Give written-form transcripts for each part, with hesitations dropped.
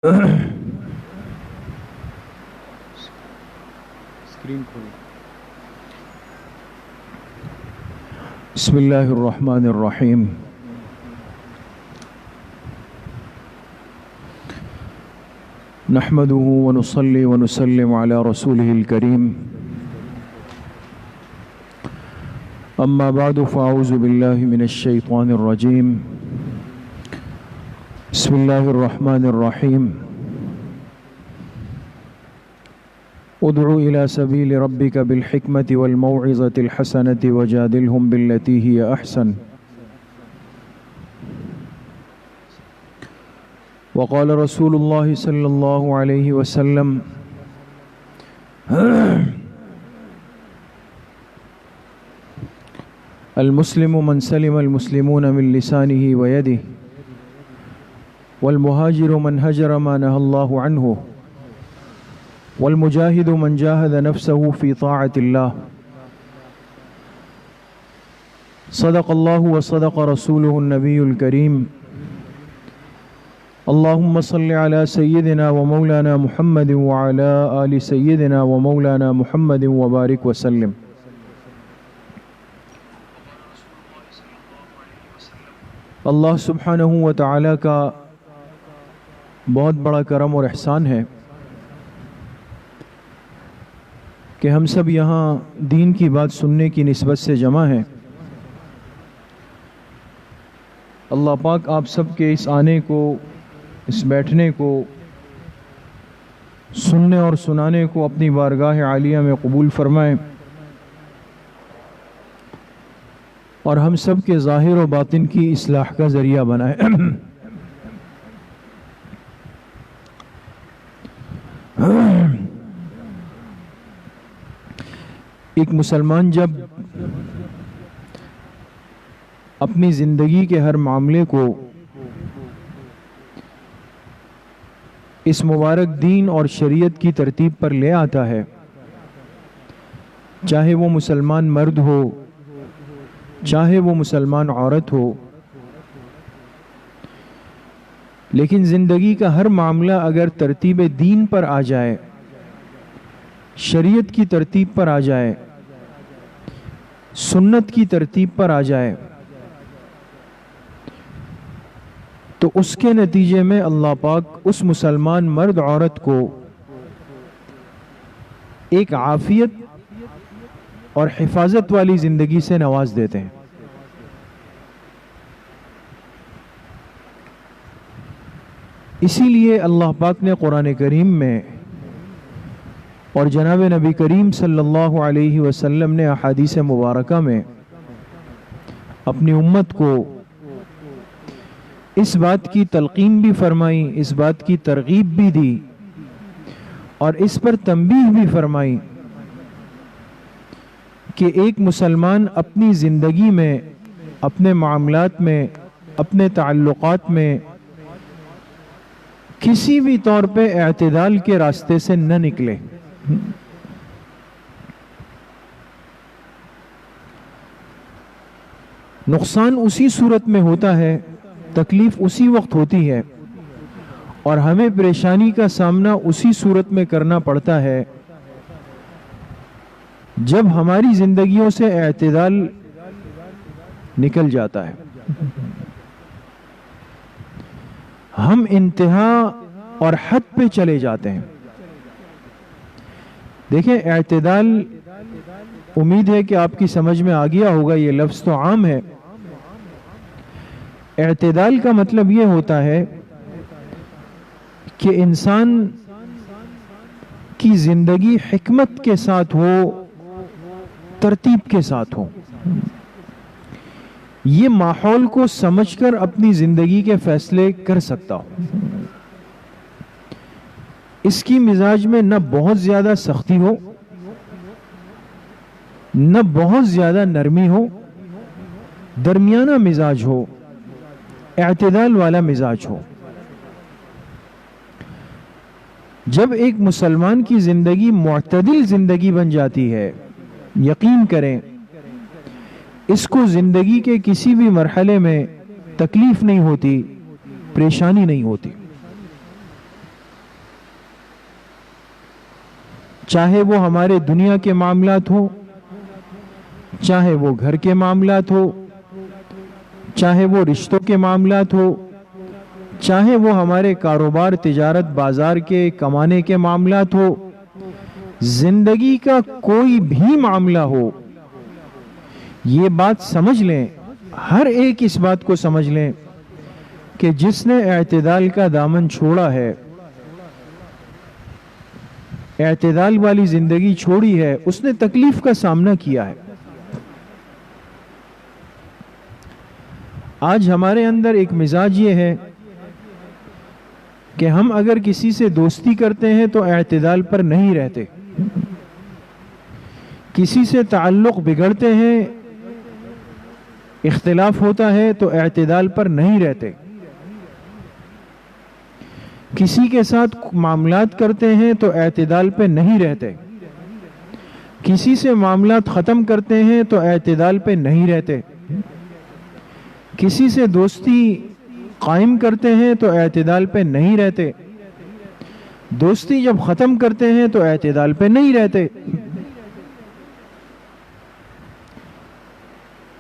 Screen کھولو۔ بسم اللہ الرحمن الرحیم۔ نحمده ونصلي ونسلم على رسوله الكريم، اما بعد فاعوذ باللہ من الشیطان الرجیم، بسم اللہ الرحمن الرحیم۔ ادع إلى سبيل ربك بالحكمة والموعظة الحسنة وجادلهم بالتي هي أحسن، وقال رسول الله صلى الله عليه وسلم المسلم من سلم المسلمون من لسانه ويده، والمهاجر من هجر ما نهى الله عنه، والمجاهد من جاهد نفسه في طاعة الله۔ صدق الله وصدق رسوله النبي الكريم۔ اللهم صل على سيدنا ومولانا محمد وعلى آل سيدنا ومولانا محمد وبارك وسلم۔ اللہ سبحانہ و تعالی کا بہت بڑا کرم اور احسان ہے کہ ہم سب یہاں دین کی بات سننے کی نسبت سے جمع ہیں۔ اللہ پاک آپ سب کے اس آنے کو، اس بیٹھنے کو، سننے اور سنانے کو اپنی بارگاہ عالیہ میں قبول فرمائے، اور ہم سب کے ظاہر و باطن کی اصلاح کا ذریعہ بنائے۔ ایک مسلمان جب اپنی زندگی کے ہر معاملے کو اس مبارک دین اور شریعت کی ترتیب پر لے آتا ہے، چاہے وہ مسلمان مرد ہو، چاہے وہ مسلمان عورت ہو، لیکن زندگی کا ہر معاملہ اگر ترتیب دین پر آ جائے، شریعت کی ترتیب پر آ جائے، سنت کی ترتیب پر آ جائے، تو اس کے نتیجے میں اللہ پاک اس مسلمان مرد عورت کو ایک عافیت اور حفاظت والی زندگی سے نواز دیتے ہیں۔ اسی لیے اللہ پاک نے قرآن کریم میں اور جناب نبی کریم صلی اللہ علیہ وسلم نے احادیث مبارکہ میں اپنی امت کو اس بات کی تلقین بھی فرمائی، اس بات کی ترغیب بھی دی، اور اس پر تنبیہ بھی فرمائی کہ ایک مسلمان اپنی زندگی میں، اپنے معاملات میں، اپنے تعلقات میں کسی بھی طور پہ اعتدال کے راستے سے نہ نکلے۔ نقصان اسی صورت میں ہوتا ہے، تکلیف اسی وقت ہوتی ہے، اور ہمیں پریشانی کا سامنا اسی صورت میں کرنا پڑتا ہے جب ہماری زندگیوں سے اعتدال نکل جاتا ہے، ہم انتہا اور حد پہ چلے جاتے ہیں۔ دیکھیں، اعتدال، امید ہے کہ آپ کی سمجھ میں آ گیا ہوگا، یہ لفظ تو عام ہے۔ اعتدال کا مطلب یہ ہوتا ہے کہ انسان کی زندگی حکمت کے ساتھ ہو، ترتیب کے ساتھ ہو، یہ ماحول کو سمجھ کر اپنی زندگی کے فیصلے کر سکتا ہو، اس کی مزاج میں نہ بہت زیادہ سختی ہو، نہ بہت زیادہ نرمی ہو، درمیانہ مزاج ہو، اعتدال والا مزاج ہو۔ جب ایک مسلمان کی زندگی معتدل زندگی بن جاتی ہے، یقین کریں اس کو زندگی کے کسی بھی مرحلے میں تکلیف نہیں ہوتی، پریشانی نہیں ہوتی۔ چاہے وہ ہمارے دنیا کے معاملات ہو، چاہے وہ گھر کے معاملات ہو، چاہے وہ رشتوں کے معاملات ہو، چاہے وہ ہمارے کاروبار، تجارت، بازار کے کمانے کے معاملات ہو، زندگی کا کوئی بھی معاملہ ہو، یہ بات سمجھ لیں، ہر ایک اس بات کو سمجھ لیں کہ جس نے اعتدال کا دامن چھوڑا ہے، اعتدال والی زندگی چھوڑی ہے، اس نے تکلیف کا سامنا کیا ہے۔ آج ہمارے اندر ایک مزاج یہ ہے کہ ہم اگر کسی سے دوستی کرتے ہیں تو اعتدال پر نہیں رہتے، کسی سے تعلق بگڑتے ہیں، اختلاف ہوتا ہے تو اعتدال پر نہیں رہتے، کسی کے ساتھ معاملات کرتے ہیں تو اعتدال پہ نہیں رہتے، کسی سے معاملات ختم کرتے ہیں تو اعتدال پہ نہیں رہتے، کسی سے دوستی قائم کرتے ہیں تو اعتدال پہ نہیں رہتے، دوستی جب ختم کرتے ہیں تو اعتدال پہ نہیں رہتے۔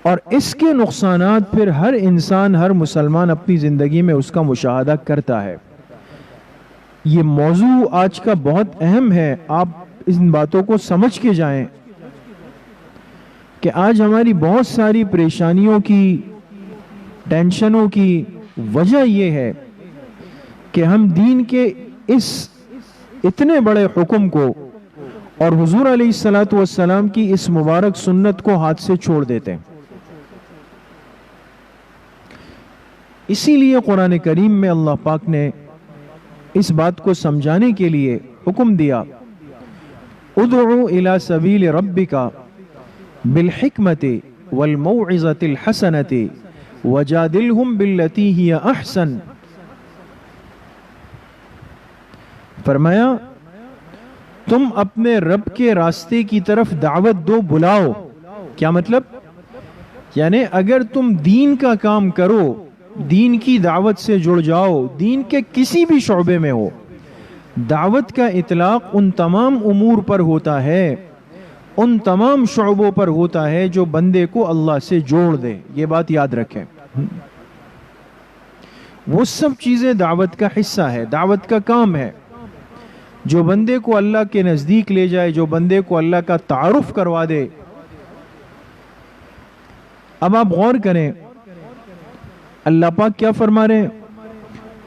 اور اس کے نقصانات پھر ہر انسان، ہر مسلمان اپنی زندگی میں اس کا مشاہدہ کرتا ہے۔ یہ موضوع آج کا بہت اہم ہے، آپ ان باتوں کو سمجھ کے جائیں کہ آج ہماری بہت ساری پریشانیوں کی، ٹینشنوں کی وجہ یہ ہے کہ ہم دین کے اس اتنے بڑے حکم کو اور حضور علیہ السلام کی اس مبارک سنت کو ہاتھ سے چھوڑ دیتے ہیں۔ اسی لیے قرآن کریم میں اللہ پاک نے اس بات کو سمجھانے کے لیے حکم دیا، ادعو الی سبیل ربک بالحکمت والموعظۃ الحسنۃ وجادلہم باللتی ہی احسن۔ فرمایا تم اپنے رب کے راستے کی طرف دعوت دو، بلاؤ۔ کیا مطلب؟ یعنی اگر تم دین کا کام کرو، دین کی دعوت سے جڑ جاؤ، دین کے کسی بھی شعبے میں ہو، دعوت کا اطلاق ان تمام امور پر ہوتا ہے، ان تمام شعبوں پر ہوتا ہے جو بندے کو اللہ سے جوڑ دے۔ یہ بات یاد رکھیں، وہ سب چیزیں دعوت کا حصہ ہے، دعوت کا کام ہے، جو بندے کو اللہ کے نزدیک لے جائے، جو بندے کو اللہ کا تعارف کروا دے۔ اب آپ غور کریں، اللہ پاک کیا فرما رہے ہیں؟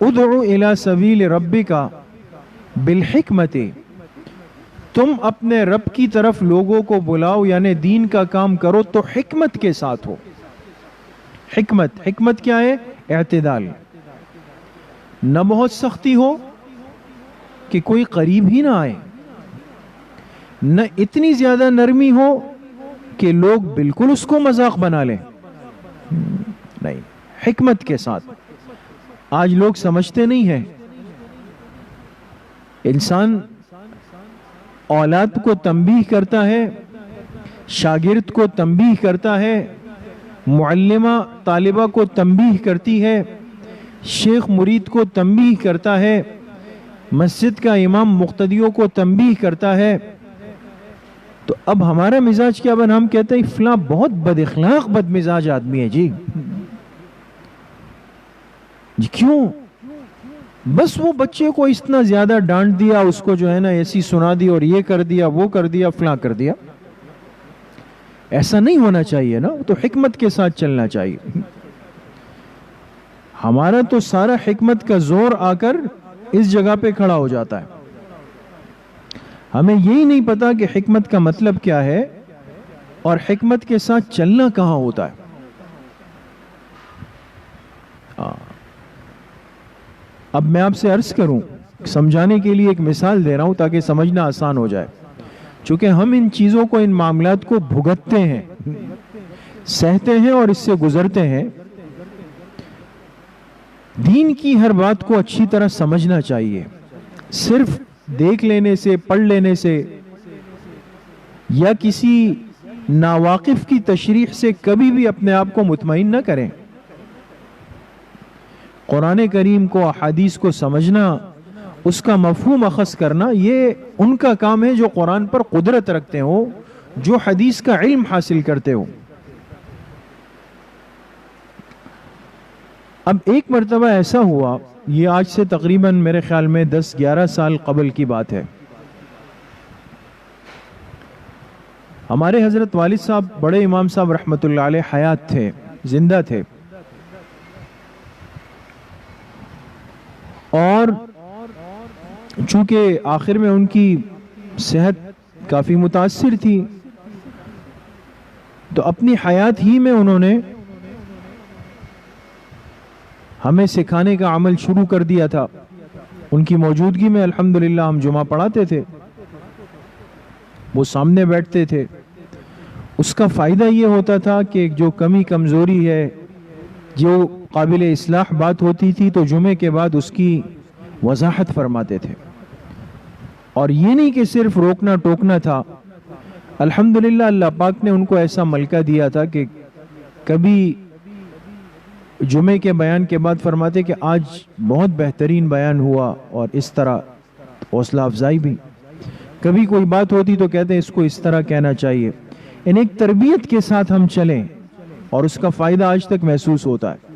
ادعو الی سبیل ربک بالحکمت، تم اپنے رب کی طرف لوگوں کو بلاؤ، یعنی دین کا کام کرو تو حکمت کے ساتھ ہو۔ حکمت کیا ہے؟ اعتدال، نہ بہت سختی ہو کہ کوئی قریب ہی نہ آئے، نہ اتنی زیادہ نرمی ہو کہ لوگ بالکل اس کو مذاق بنا لیں، نہیں، حکمت کے ساتھ۔ آج لوگ سمجھتے نہیں ہیں، انسان اولاد کو تنبیہ کرتا ہے، شاگرد کو تنبیہ کرتا ہے، معلمہ طالبہ کو تنبیہ کرتی ہے، شیخ مرید کو تنبیہ کرتا ہے، مسجد کا امام مقتدیوں کو تنبیہ کرتا ہے۔ تو اب ہمارا مزاج کیا بنا؟ ہم کہتے ہیں فلاں بہت بد اخلاق، بد مزاج آدمی ہے جی۔ جی کیوں؟ بس وہ بچے کو اتنا زیادہ ڈانٹ دیا، اس کو جو ہے نا ایسی سنا دی، اور یہ کر دیا، وہ کر دیا، فلاں کر دیا۔ ایسا نہیں ہونا چاہیے نا، تو حکمت کے ساتھ چلنا چاہیے۔ ہمارا تو سارا حکمت کا زور آ کر اس جگہ پہ کھڑا ہو جاتا ہے، ہمیں یہی نہیں پتا کہ حکمت کا مطلب کیا ہے اور حکمت کے ساتھ چلنا کہاں ہوتا ہے۔ اب میں آپ سے عرض کروں، سمجھانے کے لیے ایک مثال دے رہا ہوں تاکہ سمجھنا آسان ہو جائے، چونکہ ہم ان چیزوں کو، ان معاملات کو بھگتتے ہیں، سہتے ہیں اور اس سے گزرتے ہیں۔ دین کی ہر بات کو اچھی طرح سمجھنا چاہیے، صرف دیکھ لینے سے، پڑھ لینے سے یا کسی ناواقف کی تشریح سے کبھی بھی اپنے آپ کو مطمئن نہ کریں۔ قرآن کریم کو، احادیث کو سمجھنا اس کا مفہوم اخذ کرنا یہ ان کا کام ہے جو قرآن پر قدرت رکھتے ہو، جو حدیث کا علم حاصل کرتے ہو۔ اب ایک مرتبہ ایسا ہوا، یہ آج سے تقریباً میرے خیال میں 10-11 سال قبل کی بات ہے، ہمارے حضرت والد صاحب بڑے امام صاحب رحمۃ اللہ علیہ حیات تھے، زندہ تھے، اور چونکہ آخر میں ان کی صحت کافی متاثر تھی، تو اپنی حیات ہی میں انہوں نے ہمیں سکھانے کا عمل شروع کر دیا تھا۔ ان کی موجودگی میں الحمدللہ ہم جمعہ پڑھاتے تھے، وہ سامنے بیٹھتے تھے۔ اس کا فائدہ یہ ہوتا تھا کہ جو کمی کمزوری ہے، جو قابل اصلاح بات ہوتی تھی، تو جمعے کے بعد اس کی وضاحت فرماتے تھے، اور یہ نہیں کہ صرف روکنا ٹوکنا تھا۔ الحمدللہ اللہ پاک نے ان کو ایسا ملکہ دیا تھا کہ کبھی جمعے کے بیان کے بعد فرماتے کہ آج بہت بہترین بیان ہوا، اور اس طرح حوصلہ افزائی بھی۔ کبھی کوئی بات ہوتی تو کہتے ہیں اس کو اس طرح کہنا چاہیے۔ ان ایک تربیت کے ساتھ ہم چلیں، اور اس کا فائدہ آج تک محسوس ہوتا ہے۔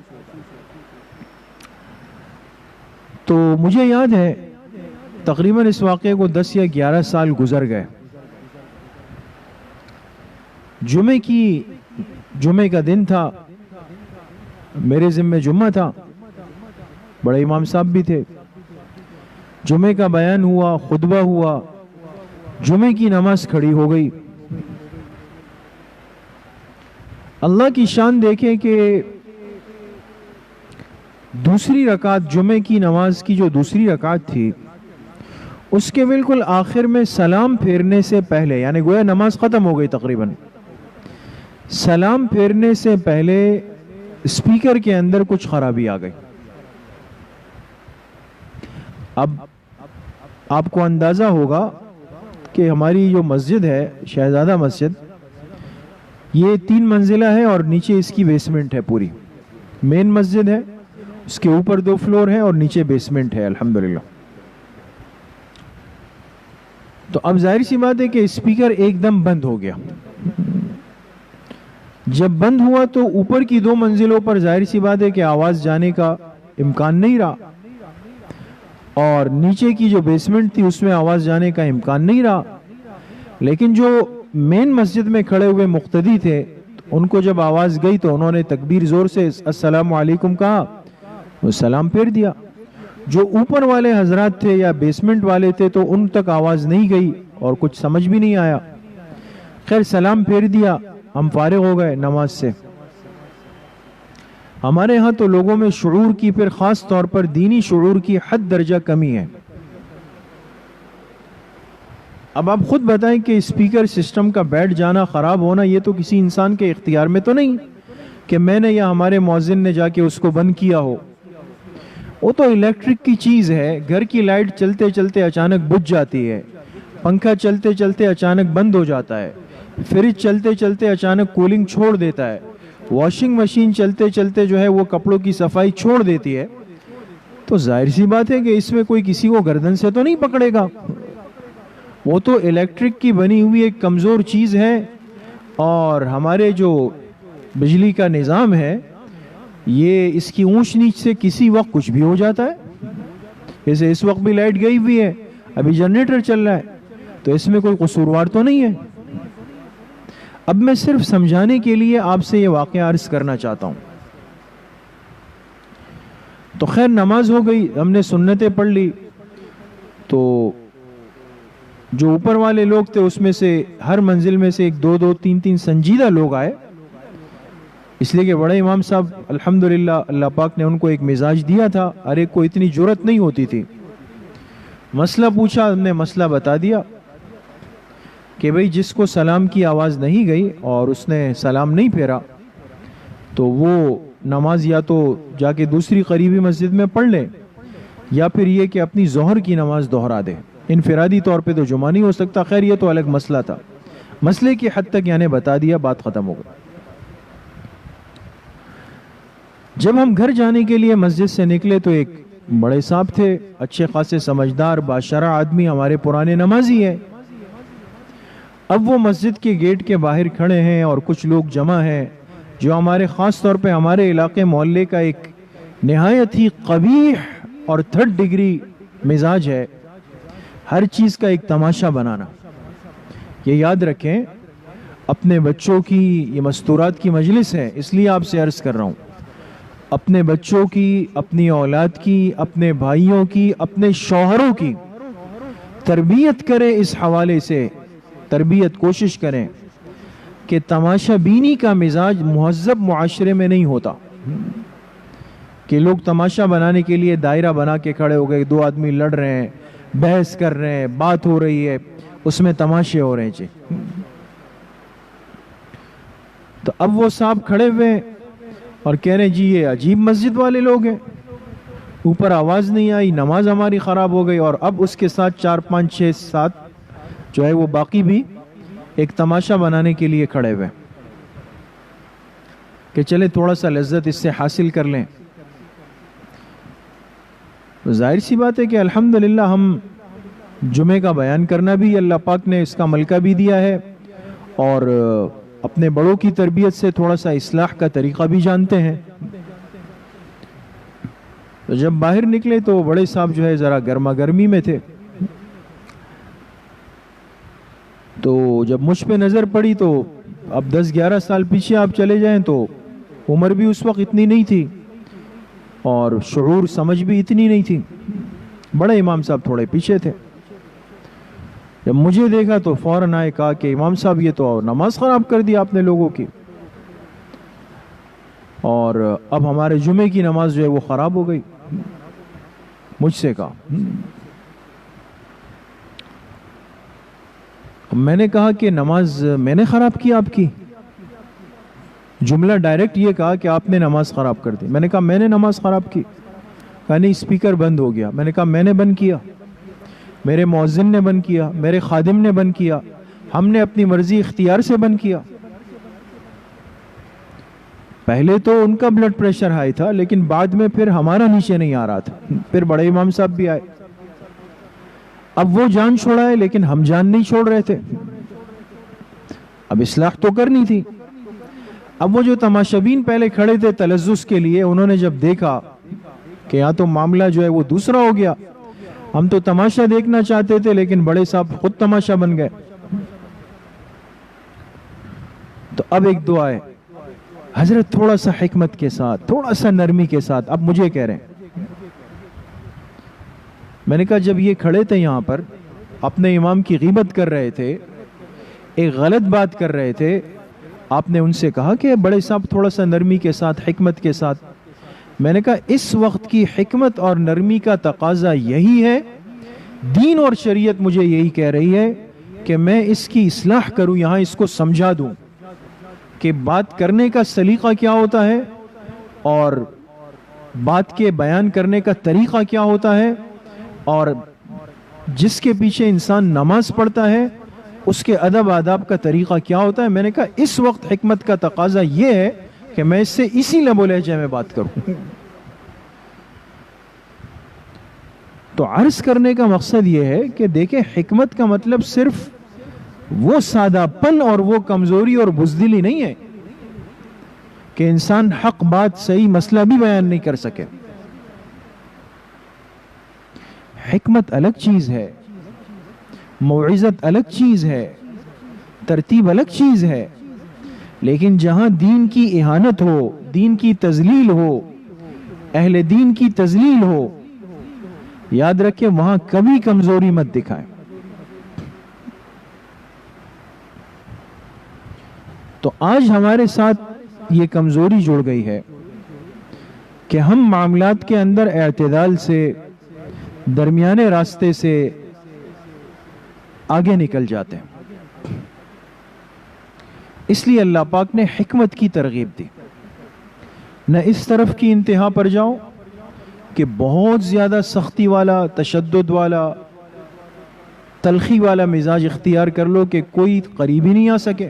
تو مجھے یاد ہے تقریباً اس واقعے کو 10 یا 11 سال گزر گئے۔ جمعے کا دن تھا، میرے ذمہ جمعہ تھا، بڑے امام صاحب بھی تھے۔ جمعے کا بیان ہوا، خطبہ ہوا، جمعے کی نماز کھڑی ہو گئی۔ اللہ کی شان دیکھیں کہ دوسری رکعت، جمعے کی نماز کی جو دوسری رکعت تھی، اس کے بالکل آخر میں سلام پھیرنے سے پہلے، یعنی گویا نماز ختم ہو گئی تقریباً، سلام پھیرنے سے پہلے اسپیکر کے اندر کچھ خرابی آ گئی۔ اب آپ کو اندازہ ہوگا کہ ہماری جو مسجد ہے، شہزادہ مسجد، یہ 3 منزلہ ہے، اور نیچے اس کی بیسمنٹ ہے پوری۔ مین مسجد ہے، اس کے اوپر 2 فلور ہیں، اور نیچے بیسمنٹ ہے الحمدللہ۔ تو اب ظاہر سی بات ہے کہ اسپیکر ایک دم بند ہو گیا۔ جب بند ہوا تو اوپر کی 2 منزلوں پر ظاہر سی بات ہے کہ آواز جانے کا امکان نہیں رہا، اور نیچے کی جو بیسمنٹ تھی اس میں آواز جانے کا امکان نہیں رہا۔ لیکن جو مین مسجد میں کھڑے ہوئے مقتدی تھے، ان کو جب آواز گئی تو انہوں نے تکبیر زور سے السلام علیکم کہا، وہ سلام پھیر دیا۔ جو اوپر والے حضرات تھے یا بیسمنٹ والے تھے تو ان تک آواز نہیں گئی اور کچھ سمجھ بھی نہیں آیا۔ خیر سلام پھیر دیا، ہم فارغ ہو گئے نماز سے۔ ہمارے ہاں تو لوگوں میں شعور کی، پھر خاص طور پر دینی شعور کی حد درجہ کمی ہے۔ اب آپ خود بتائیں کہ اسپیکر سسٹم کا بیٹھ جانا، خراب ہونا، یہ تو کسی انسان کے اختیار میں تو نہیں کہ میں نے یا ہمارے مؤذن نے جا کے اس کو بند کیا ہو۔ وہ تو الیکٹرک کی چیز ہے، گھر کی لائٹ چلتے چلتے اچانک بجھ جاتی ہے، پنکھا چلتے چلتے اچانک بند ہو جاتا ہے، فریج چلتے چلتے اچانک کولنگ چھوڑ دیتا ہے، واشنگ مشین چلتے چلتے جو ہے وہ کپڑوں کی صفائی چھوڑ دیتی ہے۔ تو ظاہر سی بات ہے کہ اس میں کوئی کسی کو گردن سے تو نہیں پکڑے گا، وہ تو الیکٹرک کی بنی ہوئی ایک کمزور چیز ہے۔ اور ہمارے جو بجلی کا نظام ہے، یہ اس کی اونچ نیچ سے کسی وقت کچھ بھی ہو جاتا ہے۔ جیسے اس وقت بھی لائٹ گئی ہوئی ہے، ابھی جنریٹر چل رہا ہے، تو اس میں کوئی قصوروار تو نہیں ہے۔ اب میں صرف سمجھانے کے لیے آپ سے یہ واقعہ عرض کرنا چاہتا ہوں۔ تو خیر نماز ہو گئی، ہم نے سنتیں پڑھ لی، تو جو اوپر والے لوگ تھے اس میں سے ہر منزل میں سے 1 2 2 3 3 سنجیدہ لوگ آئے، اس لیے کہ بڑے امام صاحب الحمدللہ اللہ پاک نے ان کو ایک مزاج دیا تھا، ہر ایک کو اتنی جرأت نہیں ہوتی تھی۔ مسئلہ پوچھا، ہم نے مسئلہ بتا دیا کہ بھئی جس کو سلام کی آواز نہیں گئی اور اس نے سلام نہیں پھیرا، تو وہ نماز یا تو جا کے دوسری قریبی مسجد میں پڑھ لے، یا پھر یہ کہ اپنی ظہر کی نماز دہرا دے۔ انفرادی طور پہ تو جمعہ نہیں ہو سکتا۔ خیر یہ تو الگ مسئلہ تھا، مسئلے کی حد تک یعنی بتا دیا، بات ختم ہو گئی۔ جب ہم گھر جانے کے لیے مسجد سے نکلے تو ایک بڑے صاحب تھے، اچھے خاصے سمجھدار باشرع آدمی، ہمارے پرانے نمازی ہیں۔ اب وہ مسجد کے گیٹ کے باہر کھڑے ہیں اور کچھ لوگ جمع ہیں جو ہمارے خاص طور پہ ہمارے علاقے محلے کا ایک نہایت ہی قبیح اور تھرڈ ڈگری مزاج ہے، ہر چیز کا ایک تماشا بنانا۔ یہ یاد رکھیں، اپنے بچوں کی، یہ مستورات کی مجلس ہے اس لیے آپ سے عرض کر رہا ہوں، اپنے بچوں کی، اپنی اولاد کی، اپنے بھائیوں کی، اپنے شوہروں کی تربیت کریں، اس حوالے سے تربیت کوشش کریں کہ تماشا بینی کا مزاج مہذب معاشرے میں نہیں ہوتا، کہ لوگ تماشا بنانے کے لیے دائرہ بنا کے کھڑے ہو گئے، دو آدمی لڑ رہے ہیں، بحث کر رہے ہیں، بات ہو رہی ہے، اس میں تماشے ہو رہے ہیں جی۔ تو اب وہ صاحب کھڑے ہوئے اور کہہ رہے ہیں جی یہ عجیب مسجد والے لوگ ہیں، اوپر آواز نہیں آئی، نماز ہماری خراب ہو گئی، اور اب اس کے ساتھ 4 5 6 7 جو ہے وہ باقی بھی ایک تماشا بنانے کے لیے کھڑے ہوئے کہ چلے تھوڑا سا لذت اس سے حاصل کر لیں۔ ظاہر سی بات ہے کہ الحمدللہ ہم جمعے کا بیان کرنا بھی اللہ پاک نے اس کا ملکہ بھی دیا ہے، اور اپنے بڑوں کی تربیت سے تھوڑا سا اصلاح کا طریقہ بھی جانتے ہیں۔ تو جب باہر نکلے تو بڑے صاحب جو ہے ذرا گرما گرمی میں تھے، تو جب مجھ پہ نظر پڑی تو اب 10 11 سال پیچھے آپ چلے جائیں تو عمر بھی اس وقت اتنی نہیں تھی اور شعور سمجھ بھی اتنی نہیں تھی، بڑے امام صاحب تھوڑے پیچھے تھے۔ جب مجھے دیکھا تو فوراً آئے، کہا کہ امام صاحب یہ تو نماز خراب کر دی آپ نے لوگوں کی، اور اب ہمارے جمعے کی نماز جو ہے وہ خراب ہو گئی۔ مجھ سے کہا، میں نے کہا کہ نماز میں نے خراب کی آپ کی؟ جملہ ڈائریکٹ یہ کہا کہ آپ نے نماز خراب کر دی۔ میں نے کہا میں نے نماز خراب کی؟ کہا نہیں، اسپیکر بند ہو گیا۔ میں نے کہا میں نے بند کیا، میرے مؤذن نے بند کیا، میرے خادم نے بند کیا، ہم نے اپنی مرضی اختیار سے بند کیا۔ پہلے تو ان کا بلڈ پریشر ہائی تھا، لیکن بعد میں پھر ہمارا نیچے نہیں آ رہا تھا، پھر بڑے امام صاحب بھی آئے، اب وہ جان چھوڑائے لیکن ہم جان نہیں چھوڑ رہے تھے، اب اصلاح تو کرنی تھی۔ اب وہ جو تماشبین پہلے کھڑے تھے تلذذ کے لیے، انہوں نے جب دیکھا کہ یہاں تو معاملہ جو ہے وہ دوسرا ہو گیا، ہم تو تماشا دیکھنا چاہتے تھے لیکن بڑے صاحب خود تماشا بن گئے، تو اب ایک دعا ہے، حضرت تھوڑا سا حکمت کے ساتھ، تھوڑا سا نرمی کے ساتھ اب مجھے کہہ رہے ہیں۔ میں نے کہا جب یہ کھڑے تھے یہاں پر اپنے امام کی غیبت کر رہے تھے، ایک غلط بات کر رہے تھے، آپ نے ان سے کہا کہ بڑے صاحب تھوڑا سا نرمی کے ساتھ، حکمت کے ساتھ؟ میں نے کہا اس وقت کی حکمت اور نرمی کا تقاضا یہی ہے، دین اور شریعت مجھے یہی کہہ رہی ہے کہ میں اس کی اصلاح کروں، یہاں اس کو سمجھا دوں کہ بات کرنے کا سلیقہ کیا ہوتا ہے اور بات کے بیان کرنے کا طریقہ کیا ہوتا ہے، اور جس کے پیچھے انسان نماز پڑھتا ہے اس کے ادب آداب کا طریقہ کیا ہوتا ہے۔ میں نے کہا اس وقت حکمت کا تقاضا یہ ہے کہ میں اس سے اسی لب و لہجے میں بات کروں۔ تو عرض کرنے کا مقصد یہ ہے کہ دیکھیں، حکمت کا مطلب صرف وہ سادہ پن اور وہ کمزوری اور بزدلی نہیں ہے کہ انسان حق بات، صحیح مسئلہ بھی بیان نہیں کر سکے۔ حکمت الگ چیز ہے، موعظت الگ چیز ہے، ترتیب الگ چیز ہے، لیکن جہاں دین کی اہانت ہو، دین کی تذلیل ہو، اہل دین کی تذلیل ہو، یاد رکھیں وہاں کبھی کمزوری مت دکھائیں۔ تو آج ہمارے ساتھ یہ کمزوری جڑ گئی ہے کہ ہم معاملات کے اندر اعتدال سے، درمیانے راستے سے آگے نکل جاتے ہیں۔ اس لیے اللہ پاک نے حکمت کی ترغیب دی، نہ اس طرف کی انتہا پر جاؤ کہ بہت زیادہ سختی والا، تشدد والا، تلخی والا مزاج اختیار کر لو کہ کوئی قریب ہی نہیں آ سکے،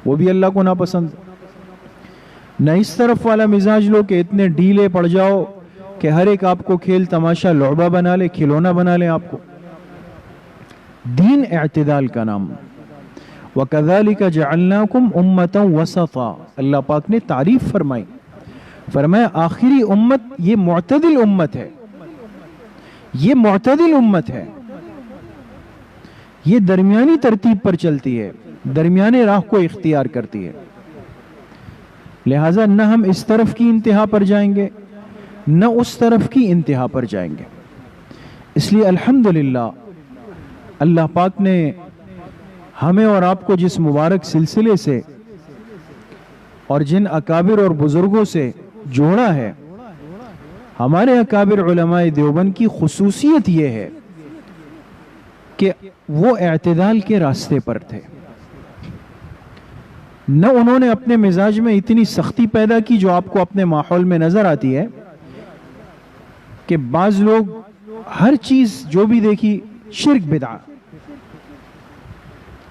وہ بھی اللہ کو ناپسند۔ نہ اس طرف والا مزاج لو کہ اتنے ڈھیلے پڑ جاؤ کہ ہر ایک آپ کو کھیل تماشا لعبہ بنا لے، کھلونا بنا لے آپ کو. دین اعتدال کا نام. وَكَذَلِكَ جَعَلْنَاكُمْ أُمَّةً وَسَطًا. اللہ پاک نے تعریف فرمائی، فرمایا آخری امت یہ معتدل امت ہے، یہ معتدل امت ہے، یہ درمیانی ترتیب پر چلتی ہے، درمیانے راہ کو اختیار کرتی ہے. لہٰذا نہ ہم اس طرف کی انتہا پر جائیں گے نہ اس طرف کی انتہا پر جائیں گے. اس لیے الحمدللہ اللہ پاک نے ہمیں اور آپ کو جس مبارک سلسلے سے اور جن اکابر اور بزرگوں سے جوڑا ہے، ہمارے اکابر علماء دیوبند کی خصوصیت یہ ہے کہ وہ اعتدال کے راستے پر تھے. نہ انہوں نے اپنے مزاج میں اتنی سختی پیدا کی جو آپ کو اپنے ماحول میں نظر آتی ہے کہ بعض لوگ ہر چیز جو بھی دیکھی شرک بدعہ،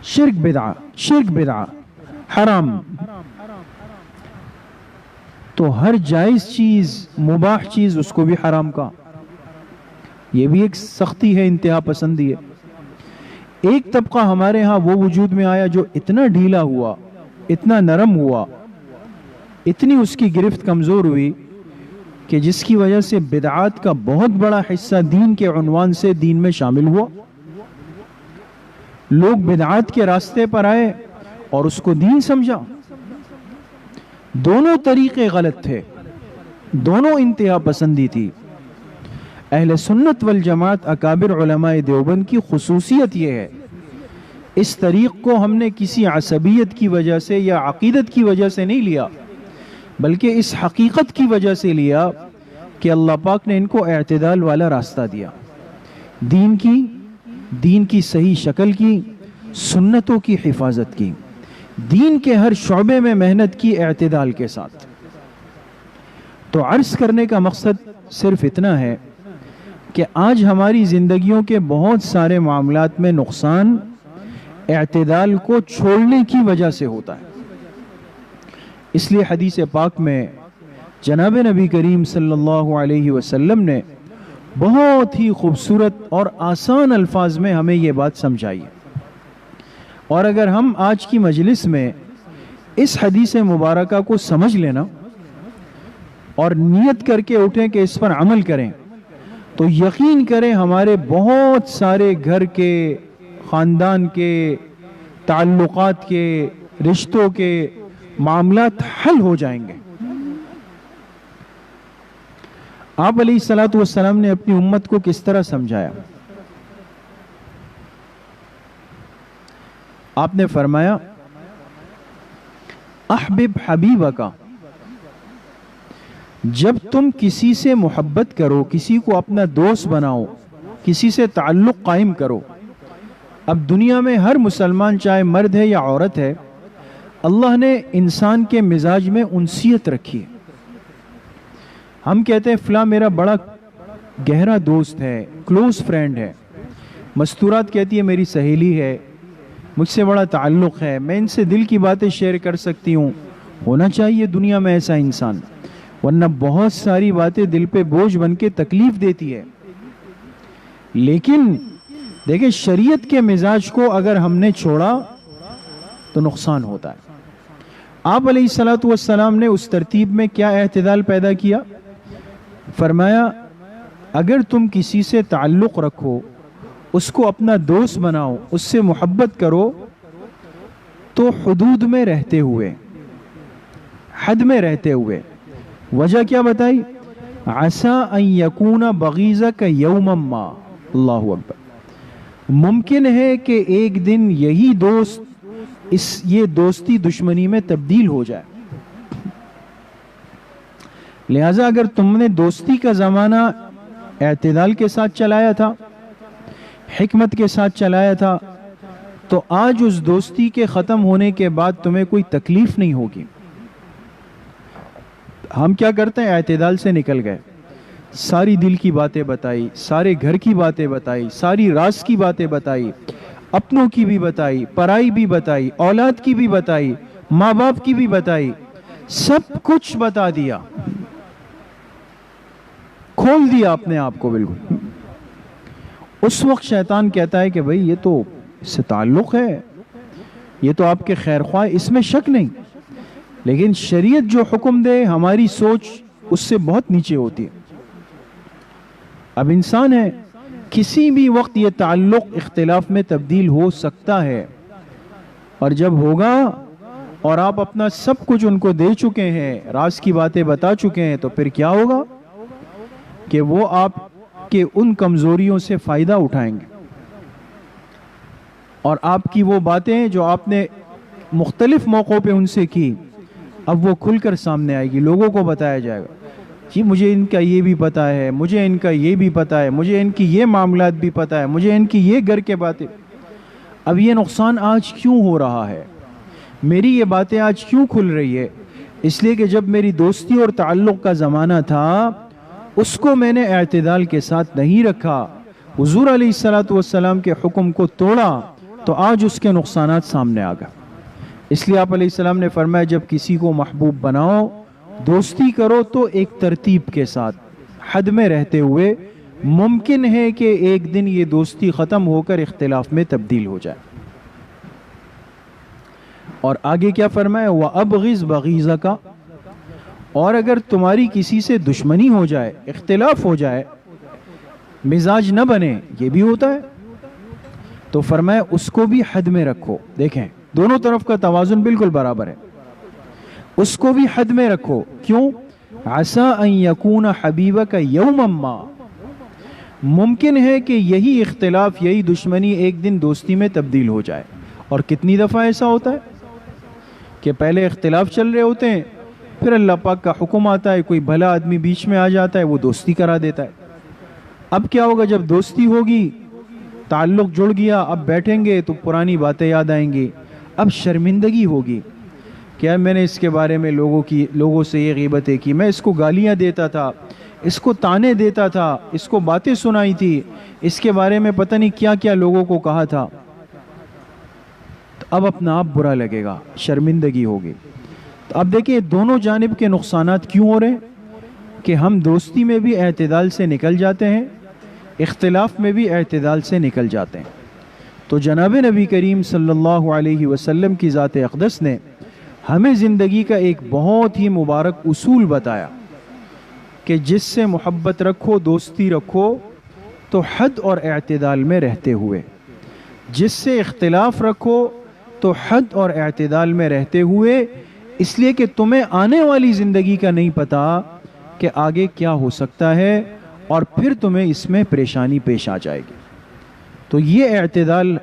شرک بدعہ، شرک بدعہ، حرام. تو ہر جائز چیز، مباح چیز اس کو بھی حرام کا. یہ بھی ایک سختی ہے، انتہا پسندی ہے. ایک طبقہ ہمارے ہاں وہ وجود میں آیا جو اتنا ڈھیلا ہوا، اتنا نرم ہوا، اتنی اس کی گرفت کمزور ہوئی کہ جس کی وجہ سے بدعات کا بہت بڑا حصہ دین کے عنوان سے دین میں شامل ہوا. لوگ بدعات کے راستے پر آئے اور اس کو دین سمجھا. دونوں طریقے غلط تھے، دونوں انتہا پسندی تھی. اہل سنت والجماعت اکابر علماء دیوبند کی خصوصیت یہ ہے، اس طریق کو ہم نے کسی عصبیت کی وجہ سے یا عقیدت کی وجہ سے نہیں لیا، بلکہ اس حقیقت کی وجہ سے لیا کہ اللہ پاک نے ان کو اعتدال والا راستہ دیا. دین کی صحیح شکل کی، سنتوں کی حفاظت کی، دین کے ہر شعبے میں محنت کی اعتدال کے ساتھ. تو عرض کرنے کا مقصد صرف اتنا ہے کہ آج ہماری زندگیوں کے بہت سارے معاملات میں نقصان اعتدال کو چھوڑنے کی وجہ سے ہوتا ہے. اس لیے حدیث پاک میں جناب نبی کریم صلی اللہ علیہ وسلم نے بہت ہی خوبصورت اور آسان الفاظ میں ہمیں یہ بات سمجھائی ہے. اور اگر ہم آج کی مجلس میں اس حدیث مبارکہ کو سمجھ لینا اور نیت کر کے اٹھیں کہ اس پر عمل کریں تو یقین کریں ہمارے بہت سارے گھر کے، خاندان کے، تعلقات کے، رشتوں کے معاملات حل ہو جائیں گے. آپ علیہ الصلوۃ والسلام نے اپنی امت کو کس طرح سمجھایا؟ آپ نے فرمایا احبب حبیبک، جب تم کسی سے محبت کرو، کسی کو اپنا دوست بناؤ، کسی سے تعلق قائم کرو. اب دنیا میں ہر مسلمان چاہے مرد ہے یا عورت ہے، اللہ نے انسان کے مزاج میں انسیت رکھی ہے. ہم کہتے ہیں فلاں میرا بڑا گہرا دوست ہے، کلوز فرینڈ ہے. مستورات کہتی ہے میری سہیلی ہے، مجھ سے بڑا تعلق ہے، میں ان سے دل کی باتیں شیئر کر سکتی ہوں. ہونا چاہیے دنیا میں ایسا انسان، ورنہ بہت ساری باتیں دل پہ بوجھ بن کے تکلیف دیتی ہے. لیکن دیکھیں شریعت کے مزاج کو اگر ہم نے چھوڑا تو نقصان ہوتا ہے. آپ علیہ الصلوۃ والسلام نے اس ترتیب میں کیا اعتدال پیدا کیا؟ فرمایا اگر تم کسی سے تعلق رکھو، اس کو اپنا دوست بناؤ، اس سے محبت کرو، تو حدود میں رہتے ہوئے، حد میں رہتے ہوئے. وجہ کیا بتائی؟ عسیٰ ان یکون بغیضک یوما ما. اللہ اکبر. ممکن ہے کہ ایک دن یہی دوست یہ دوستی دشمنی میں تبدیل ہو جائے. لہٰذا اگر تم نے دوستی کا زمانہ اعتدال کے ساتھ چلایا تھا، حکمت کے ساتھ چلایا تھا، تو آج اس دوستی کے ختم ہونے کے بعد تمہیں کوئی تکلیف نہیں ہوگی. ہم کیا کرتے ہیں؟ اعتدال سے نکل گئے، ساری دل کی باتیں بتائی، سارے گھر کی باتیں بتائی، ساری راز کی باتیں بتائی، اپنوں کی بھی بتائی، پرائی بھی بتائی، اولاد کی بھی بتائی، ماں باپ کی بھی بتائی، سب کچھ بتا دیا. کھول دیا اپنے آپ کو بالکل. اس وقت شیطان کہتا ہے کہ بھئی یہ تو اس سے تعلق ہے، یہ تو آپ کے خیر خواہ، اس میں شک نہیں، لیکن شریعت جو حکم دے ہماری سوچ اس سے بہت نیچے ہوتی ہے. اب انسان ہے، کسی بھی وقت یہ تعلق اختلاف میں تبدیل ہو سکتا ہے، اور جب ہوگا اور آپ اپنا سب کچھ ان کو دے چکے ہیں، راز کی باتیں بتا چکے ہیں، تو پھر کیا ہوگا کہ وہ آپ کے ان کمزوریوں سے فائدہ اٹھائیں گے، اور آپ کی وہ باتیں جو آپ نے مختلف موقعوں پہ ان سے کی، اب وہ کھل کر سامنے آئے گی، لوگوں کو بتایا جائے گا، جی مجھے ان کا یہ بھی پتا ہے، مجھے ان کا یہ بھی پتا ہے، مجھے ان کی یہ معاملات بھی پتا ہے، مجھے ان کی یہ گھر کے باتیں. اب یہ نقصان آج کیوں ہو رہا ہے، میری یہ باتیں آج کیوں کھل رہی ہے؟ اس لیے کہ جب میری دوستی اور تعلق کا زمانہ تھا اس کو میں نے اعتدال کے ساتھ نہیں رکھا، حضور علیہ السلام کے حکم کو توڑا، تو آج اس کے نقصانات سامنے آ گئے. اس لیے آپ علیہ السلام نے فرمایا جب کسی کو محبوب بناؤ، دوستی کرو تو ایک ترتیب کے ساتھ، حد میں رہتے ہوئے. ممکن ہے کہ ایک دن یہ دوستی ختم ہو کر اختلاف میں تبدیل ہو جائے. اور آگے کیا فرمایا؟ وَأَبْغِضْ بَغِيظَكَ، اور اگر تمہاری کسی سے دشمنی ہو جائے، اختلاف ہو جائے، مزاج نہ بنے، یہ بھی ہوتا ہے، تو فرمایا اس کو بھی حد میں رکھو. دیکھیں دونوں طرف کا توازن بالکل برابر ہے. اس کو بھی حد میں رکھو. کیوں؟ عَسَىٰ أَن يَكُونَ حَبِيبَكَ يَوْمًا مَّا، ممکن ہے کہ یہی اختلاف، یہی دشمنی ایک دن دوستی میں تبدیل ہو جائے. اور کتنی دفعہ ایسا ہوتا ہے کہ پہلے اختلاف چل رہے ہوتے ہیں، پھر اللہ پاک کا حکم آتا ہے، کوئی بھلا آدمی بیچ میں آ جاتا ہے، وہ دوستی کرا دیتا ہے. اب کیا ہوگا جب دوستی ہوگی، تعلق جڑ گیا، اب بیٹھیں گے تو پرانی باتیں یاد آئیں گی، اب شرمندگی ہوگی کہ میں نے اس کے بارے میں لوگوں سے یہ غیبتیں کی، میں اس کو گالیاں دیتا تھا، اس کو تانے دیتا تھا، اس کو باتیں سنائی تھی، اس کے بارے میں پتہ نہیں کیا کیا لوگوں کو کہا تھا. تو اب اپنا آپ برا لگے گا، شرمندگی ہوگی. تو اب دیکھیں دونوں جانب کے نقصانات کیوں ہو رہے ہیں کہ ہم دوستی میں بھی اعتدال سے نکل جاتے ہیں، اختلاف میں بھی اعتدال سے نکل جاتے ہیں. تو جناب نبی کریم صلی اللہ علیہ وسلم کی ذات اقدس نے ہمیں زندگی کا ایک بہت ہی مبارک اصول بتایا کہ جس سے محبت رکھو، دوستی رکھو، تو حد اور اعتدال میں رہتے ہوئے. جس سے اختلاف رکھو تو حد اور اعتدال میں رہتے ہوئے، اس لیے کہ تمہیں آنے والی زندگی کا نہیں پتا کہ آگے کیا ہو سکتا ہے، اور پھر تمہیں اس میں پریشانی پیش آ جائے گی. تو یہ اعتدال،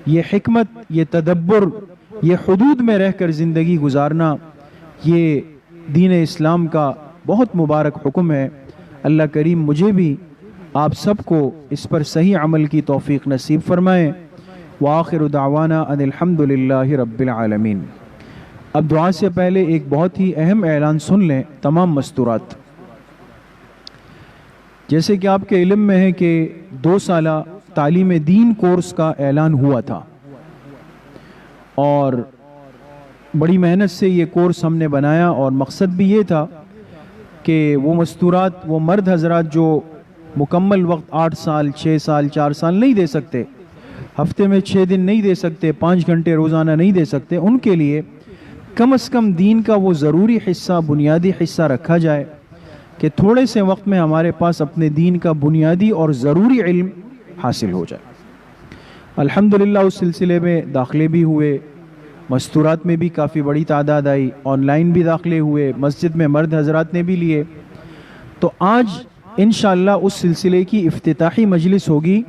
یہ حکمت، یہ تدبر، یہ حدود میں رہ کر زندگی گزارنا، یہ دین اسلام کا بہت مبارک حکم ہے. اللہ کریم مجھے بھی آپ سب کو اس پر صحیح عمل کی توفیق نصیب فرمائے. وآخر دعوانا ان الحمد للہ رب العالمین. اب دعا سے پہلے ایک بہت ہی اہم اعلان سن لیں تمام مستورات. جیسے کہ آپ کے علم میں ہے کہ 2 سالہ تعلیم دین کورس کا اعلان ہوا تھا، اور بڑی محنت سے یہ کورس ہم نے بنایا، اور مقصد بھی یہ تھا کہ وہ مستورات، وہ مرد حضرات جو مکمل وقت 8 سال 6 سال 4 سال نہیں دے سکتے، ہفتے میں 6 دن نہیں دے سکتے، 5 گھنٹے روزانہ نہیں دے سکتے، ان کے لیے کم از کم دین کا وہ ضروری حصہ، بنیادی حصہ رکھا جائے کہ تھوڑے سے وقت میں ہمارے پاس اپنے دین کا بنیادی اور ضروری علم حاصل ہو جائے. الحمدللہ اس سلسلے میں داخلے بھی ہوئے، مستورات میں بھی کافی بڑی تعداد آئی، آن لائن بھی داخلے ہوئے، مسجد میں مرد حضرات نے بھی لیے. تو آج انشاءاللہ اس سلسلے کی افتتاحی مجلس ہوگی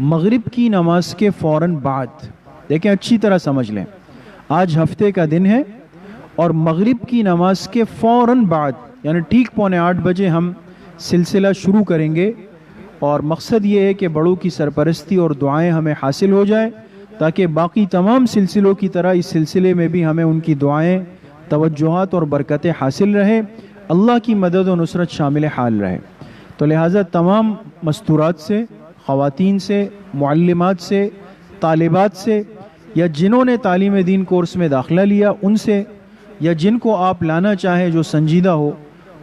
مغرب کی نماز کے فوراً بعد. دیکھیں اچھی طرح سمجھ لیں، آج ہفتے کا دن ہے، اور مغرب کی نماز کے فوراً بعد یعنی ٹھیک 7:45 بجے ہم سلسلہ شروع کریں گے. اور مقصد یہ ہے کہ بڑوں کی سرپرستی اور دعائیں ہمیں حاصل ہو جائے، تاکہ باقی تمام سلسلوں کی طرح اس سلسلے میں بھی ہمیں ان کی دعائیں، توجہات اور برکتیں حاصل رہے، اللہ کی مدد و نصرت شامل حال رہے. تو لہٰذا تمام مستورات سے، خواتین سے، معلمات سے، طالبات سے، یا جنہوں نے تعلیم دین کورس میں داخلہ لیا ان سے، یا جن کو آپ لانا چاہیں جو سنجیدہ ہو،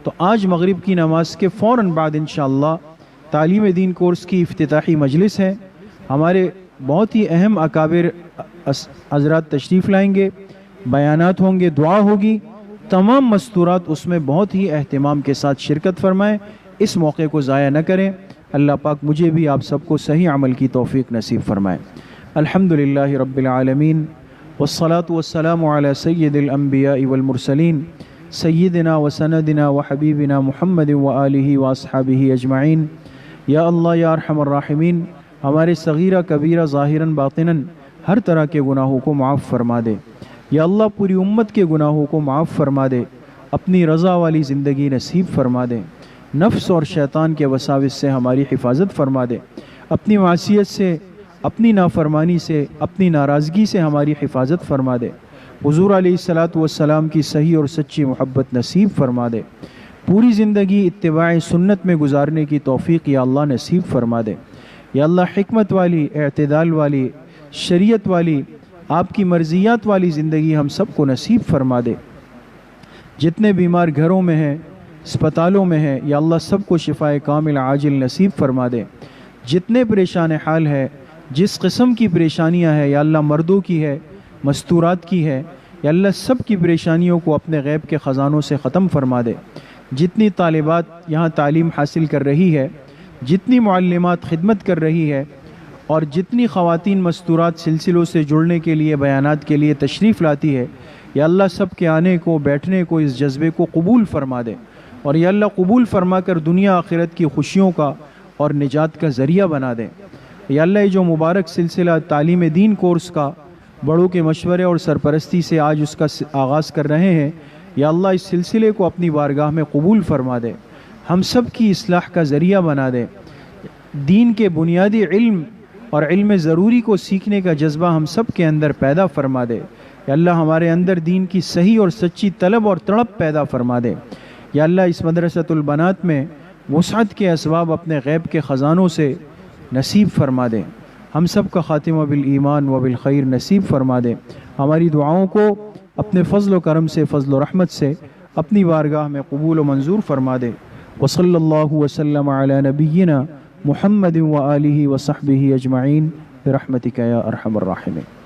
تو آج مغرب کی نماز کے فوراً بعد انشاءاللہ تعلیم دین کورس کی افتتاحی مجلس ہے. ہمارے بہت ہی اہم اکابر حضرات تشریف لائیں گے، بیانات ہوں گے، دعا ہوگی. تمام مستورات اس میں بہت ہی اہتمام کے ساتھ شرکت فرمائیں. اس موقع کو ضائع نہ کریں. اللہ پاک مجھے بھی آپ سب کو صحیح عمل کی توفیق نصیب فرمائے. الحمدللہ رب العالمین والصلاة والسلام علی سید الانبیاء والمرسلین سیدنا و سندنا و حبیبنا محمد و آلہ و اصحابہ اجمعین. یا اللہ یا ارحم الراحمین، ہمارے صغیرہ کبیرہ ظاہراً باطناً ہر طرح کے گناہوں کو معاف فرما دے. یا اللہ پوری امت کے گناہوں کو معاف فرما دے. اپنی رضا والی زندگی نصیب فرما دے. نفس اور شیطان کے وساوس سے ہماری حفاظت فرما دے. اپنی معصیت سے، اپنی نافرمانی سے، اپنی ناراضگی سے ہماری حفاظت فرما دے. حضور علیہ الصلاۃ والسلام کی صحیح اور سچی محبت نصیب فرما دے. پوری زندگی اتباع سنت میں گزارنے کی توفیق یا اللہ نصیب فرما دے. یا اللہ حکمت والی، اعتدال والی، شریعت والی، آپ کی مرضیات والی زندگی ہم سب کو نصیب فرما دے. جتنے بیمار گھروں میں ہیں، اسپتالوں میں ہیں، یا اللہ سب کو شفائے کامل عاجل نصیب فرما دے. جتنے پریشان حال ہے، جس قسم کی پریشانیاں ہیں، یا اللہ مردوں کی ہے، مستورات کی ہے، یا اللہ سب کی پریشانیوں کو اپنے غیب کے خزانوں سے ختم فرما دے. جتنی طالبات یہاں تعلیم حاصل کر رہی ہے، جتنی معلمات خدمت کر رہی ہے، اور جتنی خواتین مستورات سلسلوں سے جڑنے کے لیے، بیانات کے لیے تشریف لاتی ہے، یا اللہ سب کے آنے کو، بیٹھنے کو، اس جذبے کو قبول فرما دے. اور یا اللہ قبول فرما کر دنیا آخرت کی خوشیوں کا اور نجات کا ذریعہ بنا دے. یا اللہ یہ جو مبارک سلسلہ تعلیم دین کورس کا بڑوں کے مشورے اور سرپرستی سے آج اس کا آغاز کر رہے ہیں، یا اللہ اس سلسلے کو اپنی بارگاہ میں قبول فرما دے. ہم سب کی اصلاح کا ذریعہ بنا دے. دین کے بنیادی علم اور علم ضروری کو سیکھنے کا جذبہ ہم سب کے اندر پیدا فرما دے. یا اللہ ہمارے اندر دین کی صحیح اور سچی طلب اور تڑپ پیدا فرما دے. یا اللہ اس مدرسۃ البنات میں وسعت کے اسباب اپنے غیب کے خزانوں سے نصیب فرما دے. ہم سب کا خاتمہ بالایمان و بالخیر نصیب فرما دے. ہماری دعاؤں کو اپنے فضل و کرم سے، فضل و رحمت سے اپنی بارگاہ میں قبول و منظور فرما دے. وصلی اللہ وسلم علی نبینا محمد و آلہ و صحبہ اجمعین برحمتک یا ارحم الراحمین.